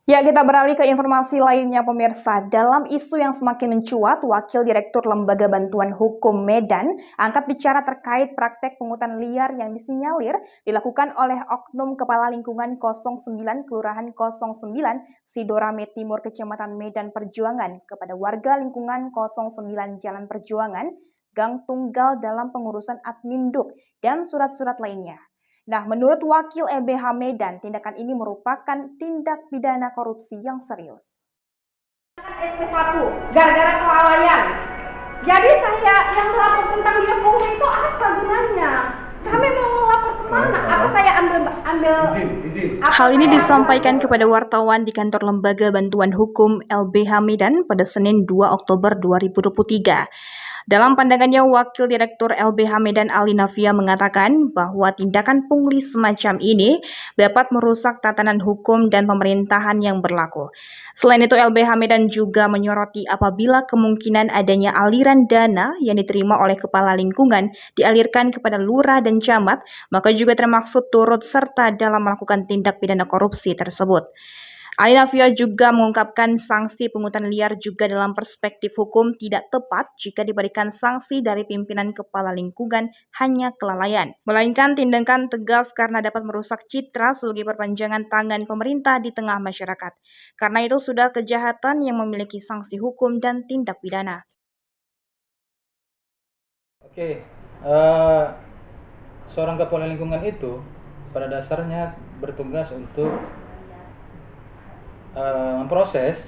Ya, kita beralih ke informasi lainnya pemirsa. Dalam isu yang semakin mencuat, Wakil Direktur Lembaga Bantuan Hukum Medan angkat bicara terkait praktek pungutan liar yang disinyalir dilakukan oleh Oknum Kepala Lingkungan 09 Kelurahan 09 Sidorame Timur Kecamatan Medan Perjuangan kepada warga lingkungan 09 Jalan Perjuangan, Gang Tunggal dalam pengurusan Adminduk dan surat-surat lainnya. Nah, menurut Wakil LBH Medan, tindakan ini merupakan tindak pidana korupsi yang serius. SP1 gara-gara kelalaian. Jadi saya yang lapor tentang dia bohong itu apa gunanya? Kami mau melapor kemana? Apa saya ambil izin. Hal ini disampaikan kepada wartawan di kantor Lembaga Bantuan Hukum LBH Medan pada Senin 2 Oktober 2023. Dalam pandangannya, Wakil Direktur LBH Medan Ali Nafia mengatakan bahwa tindakan pungli semacam ini dapat merusak tatanan hukum dan pemerintahan yang berlaku. Selain itu, LBH Medan juga menyoroti apabila kemungkinan adanya aliran dana yang diterima oleh kepala lingkungan dialirkan kepada lurah dan camat, maka juga termaksud turut serta dalam melakukan tindak pidana korupsi tersebut. Ali Nafia juga mengungkapkan sanksi pungutan liar juga dalam perspektif hukum tidak tepat jika diberikan sanksi dari pimpinan kepala lingkungan hanya kelalaian, melainkan tindakan tegas karena dapat merusak citra sebagai perpanjangan tangan pemerintah di tengah masyarakat. Karena itu sudah kejahatan yang memiliki sanksi hukum dan tindak pidana. Oke, seorang kepala lingkungan itu pada dasarnya bertugas untuk memproses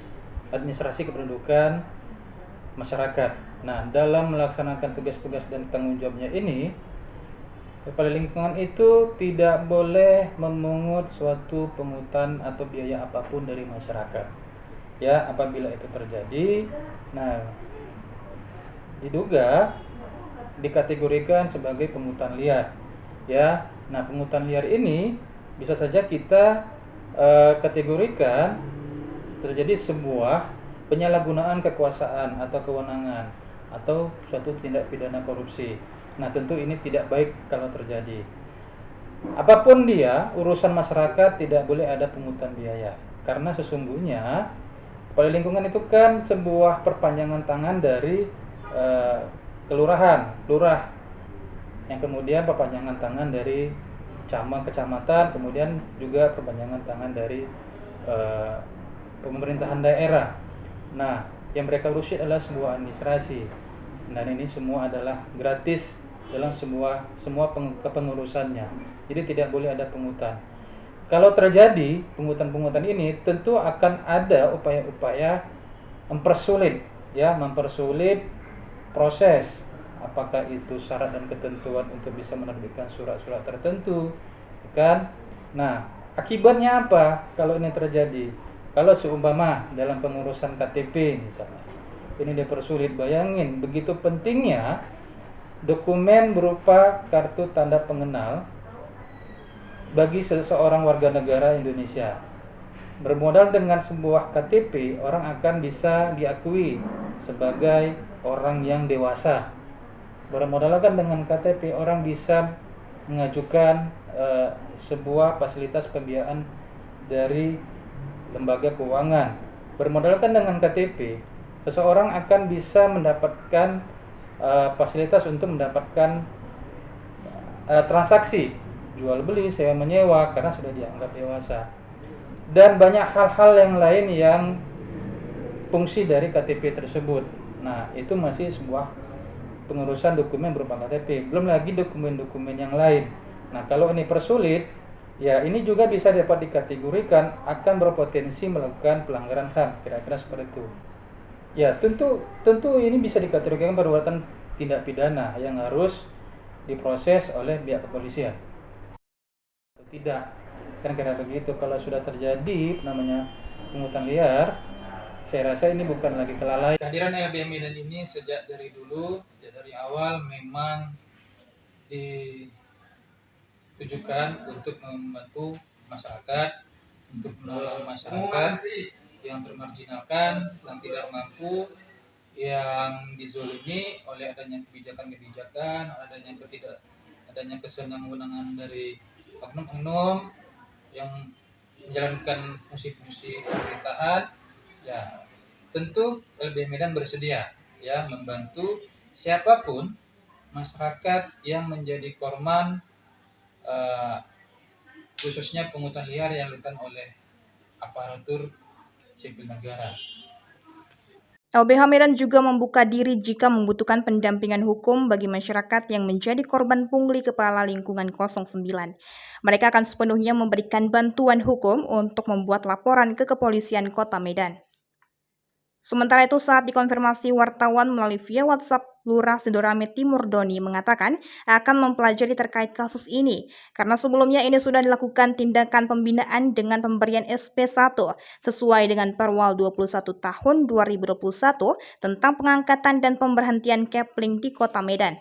administrasi kependudukan masyarakat. Nah, dalam melaksanakan tugas-tugas dan tanggung jawabnya ini, kepala lingkungan itu tidak boleh memungut suatu pungutan atau biaya apapun dari masyarakat. Ya, apabila itu terjadi, nah diduga dikategorikan sebagai pungutan liar. Ya, nah pungutan liar ini bisa saja kita kategorikan terjadi sebuah penyalahgunaan kekuasaan atau kewenangan atau suatu tindak pidana korupsi. Nah, tentu ini tidak baik kalau terjadi. Apapun dia, urusan masyarakat tidak boleh ada pungutan biaya. Karena sesungguhnya kepala lingkungan itu kan sebuah perpanjangan tangan dari kelurahan, lurah, yang kemudian perpanjangan tangan dari camat, kecamatan, kemudian juga perpanjangan tangan dari pemerintahan daerah. Nah, yang mereka urusi adalah sebuah administrasi, dan ini semua adalah gratis dalam semua kepengurusannya. Jadi tidak boleh ada pungutan. Kalau terjadi pungutan-pungutan ini, tentu akan ada upaya-upaya mempersulit proses, apakah itu syarat dan ketentuan untuk bisa menerbitkan surat-surat tertentu, kan? Nah, akibatnya apa kalau ini terjadi? Kalau seumpama dalam pengurusan KTP misalnya, ini dipersulit, bayangin begitu pentingnya dokumen berupa kartu tanda pengenal bagi seseorang warga negara Indonesia. Bermodal dengan sebuah KTP, orang akan bisa diakui sebagai orang yang dewasa. Bermodalkan dengan KTP, orang bisa mengajukan sebuah fasilitas pembiayaan dari lembaga keuangan. Bermodalkan dengan KTP, seseorang akan bisa mendapatkan fasilitas untuk mendapatkan transaksi jual beli, sewa menyewa karena sudah dianggap dewasa. Dan banyak hal-hal yang lain yang fungsi dari KTP tersebut. Nah, itu masih sebuah pengurusan dokumen berupa KTP, belum lagi dokumen-dokumen yang lain. Nah, kalau ini persulit, ya ini juga bisa dapat dikategorikan akan berpotensi melakukan pelanggaran HAM, kira-kira seperti itu. Ya, tentu ini bisa dikategorikan perbuatan tindak pidana yang harus diproses oleh pihak kepolisian. Tidak, kan kira begitu. Kalau sudah terjadi namanya pungutan liar, saya rasa ini bukan lagi kelalaian. Kehadiran LBH Medan ini sejak dari dulu, sejak dari awal memang ditujukan untuk membantu masyarakat, untuk menolong masyarakat yang termarginalkan, yang tidak mampu, yang dizolimi oleh adanya kebijakan-kebijakan, adanya kesenangan dari oknum-oknum yang menjalankan fungsi-fungsi pemerintahan, ya tentu LBH Medan bersedia ya membantu siapapun masyarakat yang menjadi korban khususnya pungutan liar yang dilakukan oleh aparatur sipil negara. LBH Medan juga membuka diri jika membutuhkan pendampingan hukum bagi masyarakat yang menjadi korban pungli kepala lingkungan 09. Mereka akan sepenuhnya memberikan bantuan hukum untuk membuat laporan ke Kepolisian Kota Medan. Sementara itu, saat dikonfirmasi wartawan melalui via WhatsApp, Lurah Sidorame Timur Doni mengatakan akan mempelajari terkait kasus ini karena sebelumnya ini sudah dilakukan tindakan pembinaan dengan pemberian SP1 sesuai dengan Perwal 21 tahun 2021 tentang pengangkatan dan pemberhentian Kepling di Kota Medan.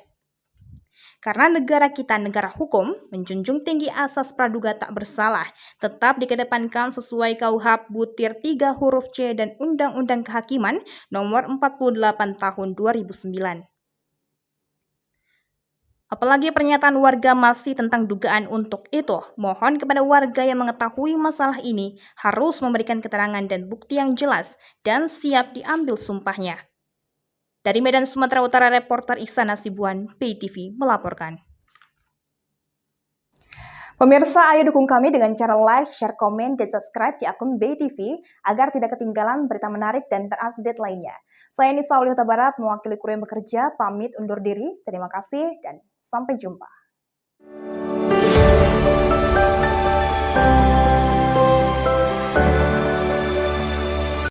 Karena negara kita negara hukum, menjunjung tinggi asas praduga tak bersalah, tetap dikedepankan sesuai KUHP Butir 3 huruf C dan Undang-Undang Kehakiman Nomor 48 Tahun 2009. Apalagi pernyataan warga masih tentang dugaan untuk itu, mohon kepada warga yang mengetahui masalah ini harus memberikan keterangan dan bukti yang jelas dan siap diambil sumpahnya. Dari Medan, Sumatera Utara, reporter Ihsan Nasibuan, PayTV melaporkan. Pemirsa, ayo dukung kami dengan cara like, share, komen, dan subscribe di akun BayTV agar tidak ketinggalan berita menarik dan terupdate lainnya. Saya Nisa Olihuta Barat, mewakili kru yang bekerja, pamit undur diri. Terima kasih dan sampai jumpa.